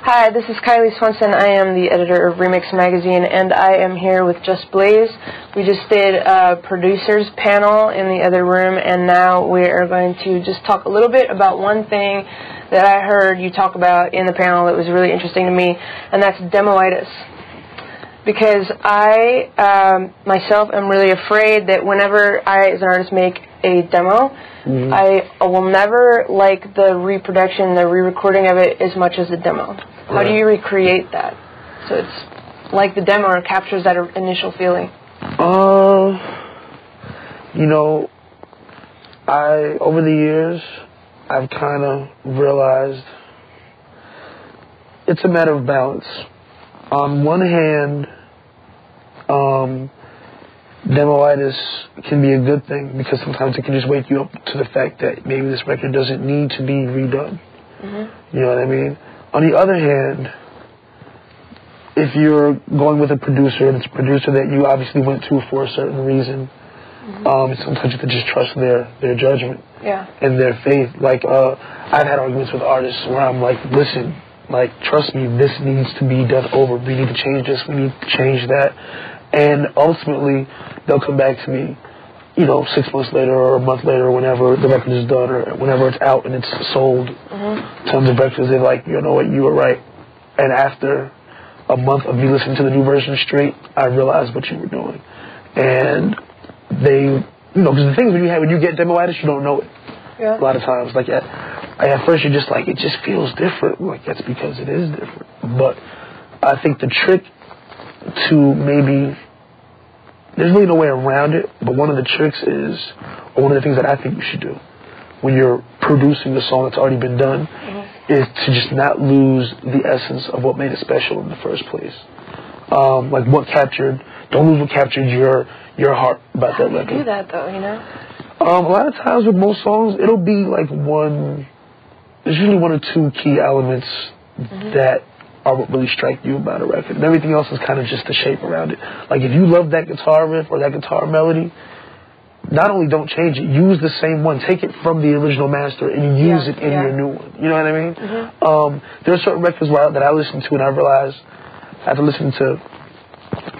Hi, this is Kylie Swenson. I am the editor of Remix Magazine, and I am here with Just Blaze. We just did a producers panel in the other room, and now we are going to just talk a little bit about one thing that I heard you talk about in the panel that was really interesting to me, and that's demo-itis. Because I, myself, am really afraid that whenever I, as an artist, make a demo, I will never like the reproduction, the re-recording of it as much as the demo. How do you recreate that so it's like the demo or captures that initial feeling? You know, over the years, I've kind of realized it's a matter of balance. On one hand, demo-itis can be a good thing because sometimes it can just wake you up to the fact that maybe this record doesn't need to be redone. You know what I mean? On the other hand, if you're going with a producer and it's a producer that you obviously went to for a certain reason, sometimes you have to just trust their judgment and their faith. Like, I've had arguments with artists where I'm like, listen, like, trust me, this needs to be done over. We need to change this. We need to change that. And ultimately, they'll come back to me, 6 months later or a month later, whenever the record is done or whenever it's out and it's sold tons of records. They're like, you know what, you were right. And after a month of me listening to the new version straight, I realized what you were doing. And they, because the thing is when you get demo-itis, you don't know it. A lot of times. Like at first you're just like, it just feels different. Like, that's because it is different. But I think the trick to maybe, there's really no way around it, but one of the tricks is, or one of the things that I think you should do when you're producing the song that's already been done, is to just not lose the essence of what made it special in the first place. Like don't lose what captured your heart about that record. How do you do that though, A lot of times with most songs, it'll be like there's usually one or two key elements that are what really strike you about a record. And everything else is kind of just the shape around it. Like, if you love that guitar riff or that guitar melody, not only don't change it, use the same one. Take it from the original master and use it in your new one. You know what I mean? There are certain records that I listen to and I realize after listening to it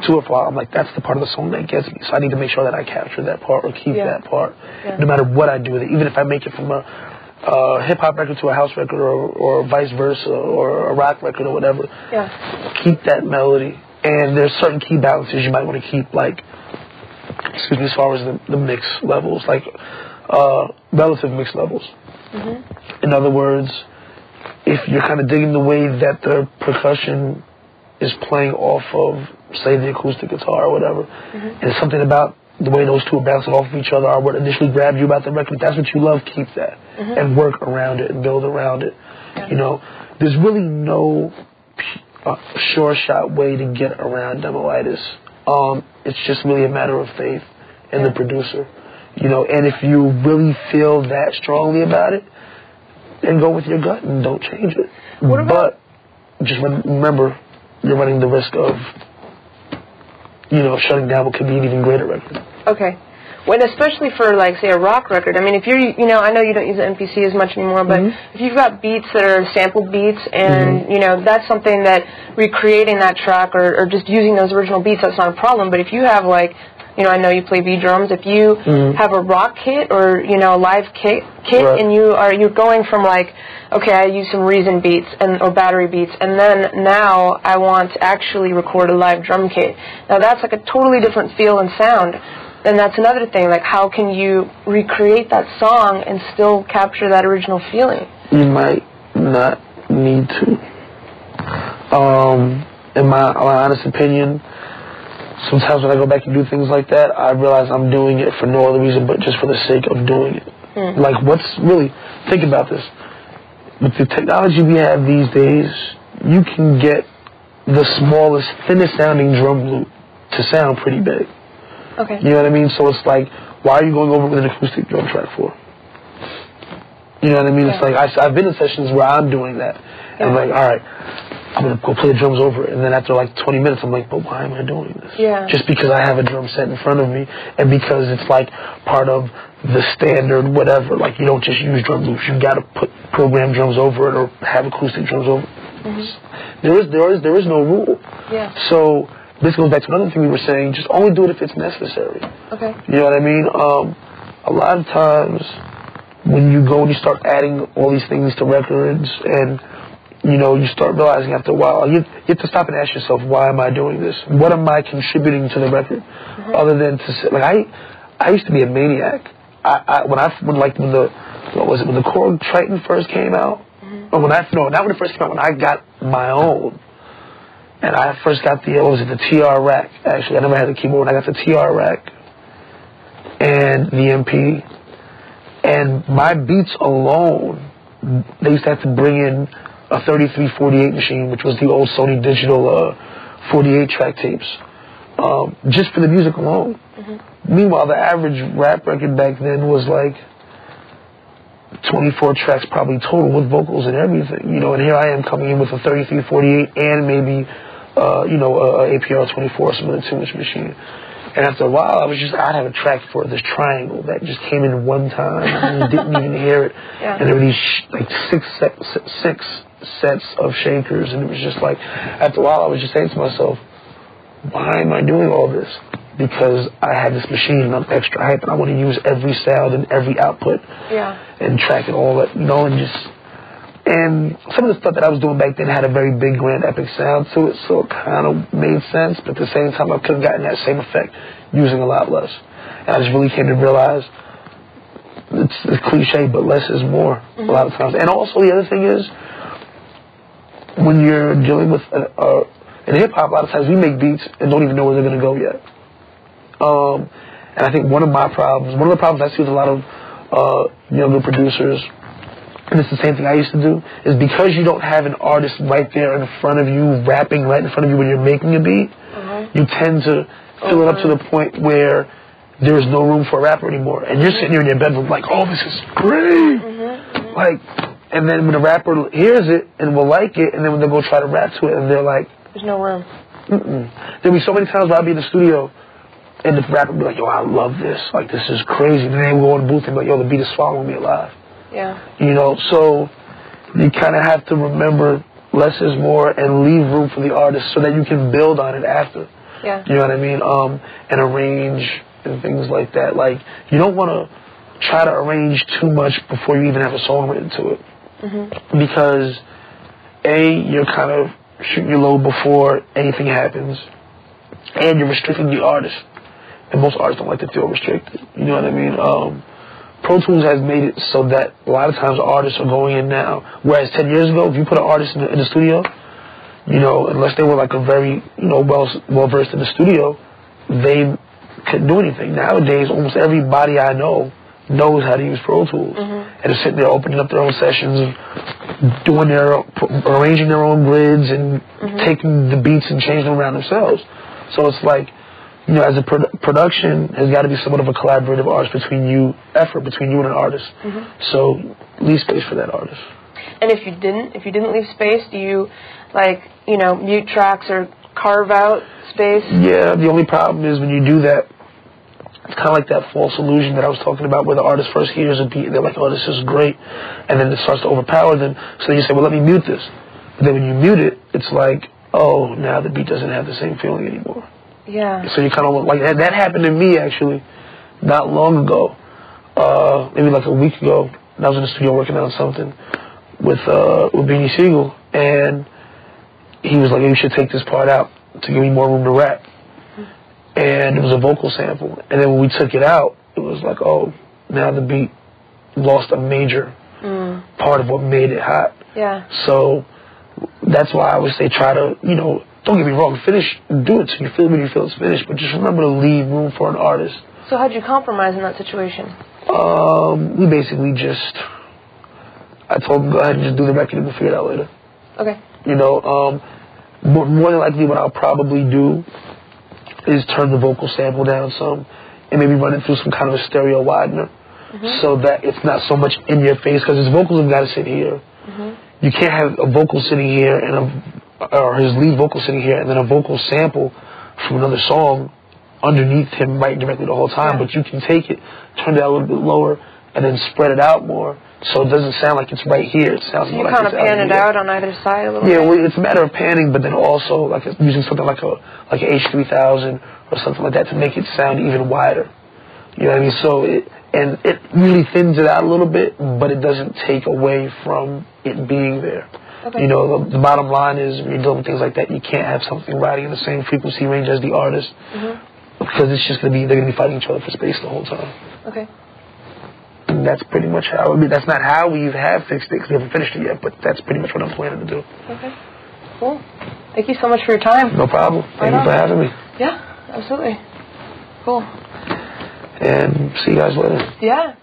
for a while, I'm like, that's the part of the song that gets me. So I need to make sure that I capture that part or keep that part, no matter what I do with it. Even if I make it from a hip-hop record to a house record or vice versa or a rock record or whatever. Keep that melody. And there's certain key balances you might want to keep, like, as far as the mix levels, like relative mix levels. In other words, if you're kind of digging the way that the percussion is playing off of, say, the acoustic guitar or whatever, and something about the way those two are bouncing off of each other are what initially grabbed you about the record. If that's what you love, keep that. And work around it and build around it. There's really no sure shot way to get around demo-itis. It's just really a matter of faith in the producer. And if you really feel that strongly about it, then go with your gut and don't change it. But just remember, you're running the risk of shutting down what could be an even greater record. Okay. When especially for, like, say, a rock record, I mean, if you're, I know you don't use the MPC as much anymore, but if you've got beats that are sampled beats and, that's something that recreating that track or just using those original beats, that's not a problem. But if you have, like, I know you play V drums, if you have a rock kit or, a live kit and you're going from, like, okay, I use some Reason beats or battery beats, and then now I want to actually record a live drum kit. Now that's like a totally different feel and sound. And that's another thing, like, how can you recreate that song and still capture that original feeling? You might not need to. In my honest opinion, sometimes when I go back and do things like that, I realize I'm doing it for no other reason but just for the sake of doing it. Like, think about this. With the technology we have these days, you can get the smallest, thinnest sounding drum loop to sound pretty big. Okay. You know what I mean? So it's like, why are you going over with an acoustic drum track for? You know what I mean? It's like, I've been in sessions where I'm doing that. And I'm like, all right, I'm going to go play the drums over it. And then after like 20 minutes, I'm like, but why am I doing this? Just because I have a drum set in front of me and because it's like part of the standard whatever. Like, you don't just use drum loops. You've got to program drums over it or have acoustic drums over it. There is no rule. Yeah. So this goes back to another thing we were saying. Just only do it if it's necessary. Okay. You know what I mean? A lot of times when you go and you start adding all these things to records, and you know, you start realizing after a while, you have to stop and ask yourself, why am I doing this? What am I contributing to the record? Other than to say, like, I used to be a maniac. When the Korg Triton first came out, or not when it first came out, when I got my own, and I first got the TR rack. Actually, I never had a keyboard. When I got the TR rack and the MP, and my beats alone, they used to have to bring in a 3348 machine, which was the old Sony digital 48 track tapes, just for the music alone. Meanwhile, the average rap record back then was like 24 tracks probably total with vocals and everything, you know, and here I am coming in with a 3348 and maybe, you know, a APR 24, some other 2-inch machine. And after a while, I'd have a track for this triangle that just came in one time and you didn't even hear it. Yeah. And there were these like six sets of shakers, and it was just like, after a while, I was just saying to myself, why am I doing all this? Because I had this machine and I'm extra hype and I want to use every sound and every output, and track it all, you know, and some of the stuff that I was doing back then had a very big, grand, epic sound to it, so it kind of made sense, but at the same time I could have gotten that same effect using a lot less. And I just really came to realize it's a cliche, but less is more a lot of times. And also the other thing is, when you're dealing with in hip-hop, a lot of times we make beats and don't even know where they're going to go yet. And I think one of the problems I see with a lot of younger producers, and it's the same thing I used to do, is because you don't have an artist right there in front of you, rapping right in front of you when you're making a beat, you tend to fill it up to the point where there's no room for a rapper anymore. And you're sitting here in your bedroom like, oh, this is great! Like, and then when the rapper hears it and will like it, and then when they go try to rap to it, and they're like, there's no room. There'll be so many times where I'll be in the studio, and the rapper will be like, yo, I love this. Like, this is crazy. And then they will go in the booth and be like, yo, the beat is swallowing me alive. Yeah. You know, so you kind of have to remember less is more and leave room for the artist so that you can build on it after. Yeah. You know what I mean? And arrange and things like that. Like, you don't want to try to arrange too much before you even have a song written to it. Because, A, you're kind of shooting your load before anything happens, and you're restricting the artist. And most artists don't like to feel restricted. You know what I mean? Pro Tools has made it so that a lot of times artists are going in now, whereas 10 years ago, if you put an artist in the studio, you know, unless they were like a very, you know, well versed in the studio, they couldn't do anything. Nowadays, almost everybody I know knows how to use Pro Tools, and is sitting there opening up their own sessions, doing arranging their own grids, and taking the beats and changing them around themselves. So it's like, you know, as a production has got to be somewhat of a collaborative between you and an artist. So leave space for that artist. And if you didn't leave space, do you, like, you know, mute tracks or carve out space? Yeah, the only problem is when you do that, it's kind of like that false illusion that I was talking about, where the artist first hears a beat and they're like, oh, this is great, and then it starts to overpower them, so then you say, well, let me mute this. But then when you mute it, it's like, oh, now the beat doesn't have the same feeling anymore. Yeah. So you kind of like that happened to me actually not long ago, maybe like a week ago. And I was in the studio working on something with Beanie Siegel, and he was like, hey, you should take this part out to give me more room to rap. And it was a vocal sample. And then when we took it out, it was like, oh, now the beat lost a major part of what made it hot. Yeah. So that's why I would say try to, you know, don't get me wrong, do it so you feel when you feel it's finished, but just remember to leave room for an artist. So how'd you compromise in that situation? We basically I told him, go ahead and just do the record and we'll figure it out later. Okay. You know, more than likely what I'll probably do is turn the vocal sample down some and maybe run it through some kind of a stereo widener so that it's not so much in your face, because his vocals have got to sit here. You can't have a vocal sitting here or his lead vocal sitting here and then a vocal sample from another song underneath him right directly the whole time. But you can take it, turn it a little bit lower, and then spread it out more, so it doesn't sound like it's right here. It sounds more like it's out here. You kind of pan it out on either side a little bit? Yeah, well, it's a matter of panning, but then also like using something like a H3000 or something like that to make it sound even wider. You know what I mean? So it really thins it out a little bit, but it doesn't take away from it being there. Okay. You know, the bottom line is when you're dealing with things like that, you can't have something riding in the same frequency range as the artist, because it's just they're gonna be fighting each other for space the whole time. Okay. And that's pretty much how. I mean, that's not how we have fixed it because we haven't finished it yet, but that's pretty much what I'm planning to do. Okay. Cool. Thank you so much for your time. No problem. Thank you for having me. Yeah, absolutely. Cool. And see you guys later. Yeah.